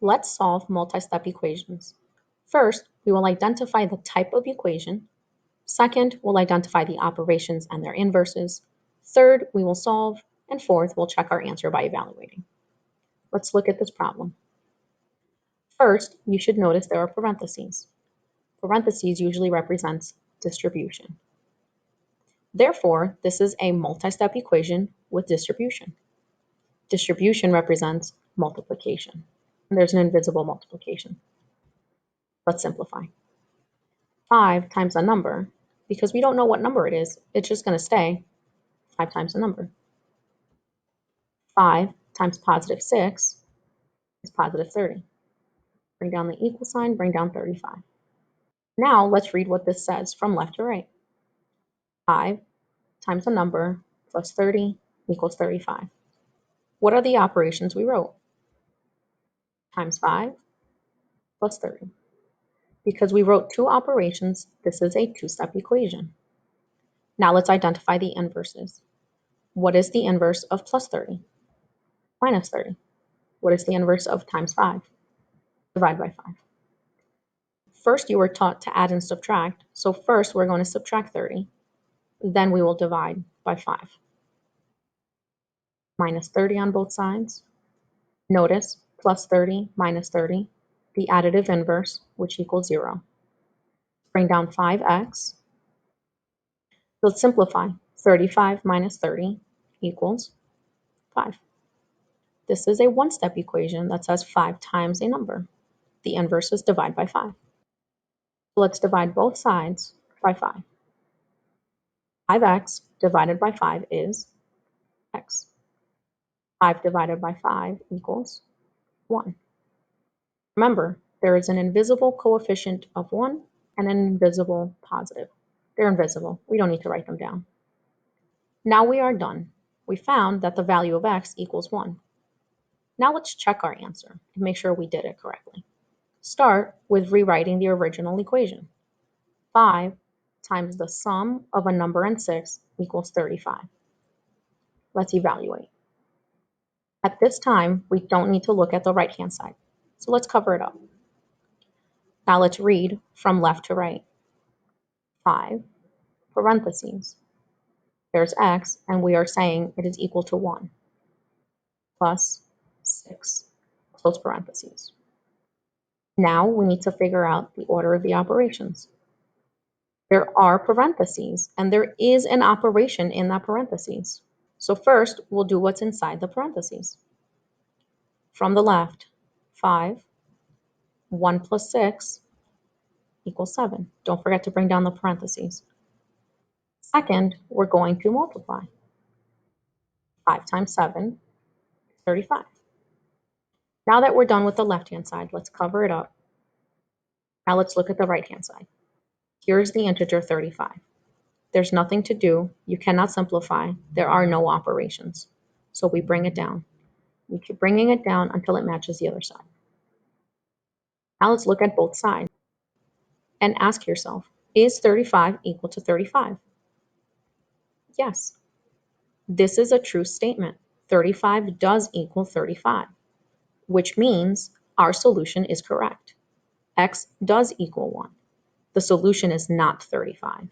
Let's solve multi-step equations. First, we will identify the type of equation. Second, we'll identify the operations and their inverses. Third, we will solve. And fourth, we'll check our answer by evaluating. Let's look at this problem. First, you should notice there are parentheses. Parentheses usually represents distribution. Therefore, this is a multi-step equation with distribution. Distribution represents multiplication. And there's an invisible multiplication. Let's simplify. 5 times a number, because we don't know what number it is, it's just going to stay 5 times a number. 5 times positive 6 is positive 30. Bring down the equal sign, bring down 35. Now let's read what this says from left to right. 5 times a number plus 30 equals 35. What are the operations we wrote? Times 5 plus 30. Because we wrote two operations, this is a two-step equation. Now let's identify the inverses. What is the inverse of plus 30? Minus 30. What is the inverse of times 5? Divide by 5. First, you were taught to add and subtract, so first we're going to subtract 30. Then we will divide by 5. Minus 30 on both sides. Notice plus 30 minus 30, the additive inverse, which equals 0. Bring down 5x. Let's simplify. 35 minus 30 equals 5. This is a one-step equation that says 5 times a number. The inverse is divide by 5. Let's divide both sides by 5. 5x divided by 5 is x. 5 divided by 5 equals 1. Remember, there is an invisible coefficient of 1 and an invisible positive. They're invisible. We don't need to write them down. Now we are done. We found that the value of x equals 1. Now let's check our answer and make sure we did it correctly. Start with rewriting the original equation. 5 times the sum of a number and 6 equals 35. Let's evaluate. At this time, we don't need to look at the right-hand side, so let's cover it up. Now let's read from left to right. 5, parentheses. There's x, and we are saying it is equal to 1, plus 6, close parentheses. Now we need to figure out the order of the operations. There are parentheses, and there is an operation in that parentheses. So first, we'll do what's inside the parentheses. From the left, 5, 1 plus 6 equals 7. Don't forget to bring down the parentheses. Second, we're going to multiply. 5 times 7 is 35. Now that we're done with the left-hand side, let's cover it up. Now let's look at the right-hand side. Here's the integer 35. There's nothing to do. You cannot simplify. There are no operations. So we bring it down. We keep bringing it down until it matches the other side. Now let's look at both sides and ask yourself, is 35 equal to 35? Yes. This is a true statement. 35 does equal 35, which means our solution is correct. X does equal 1. The solution is not 35.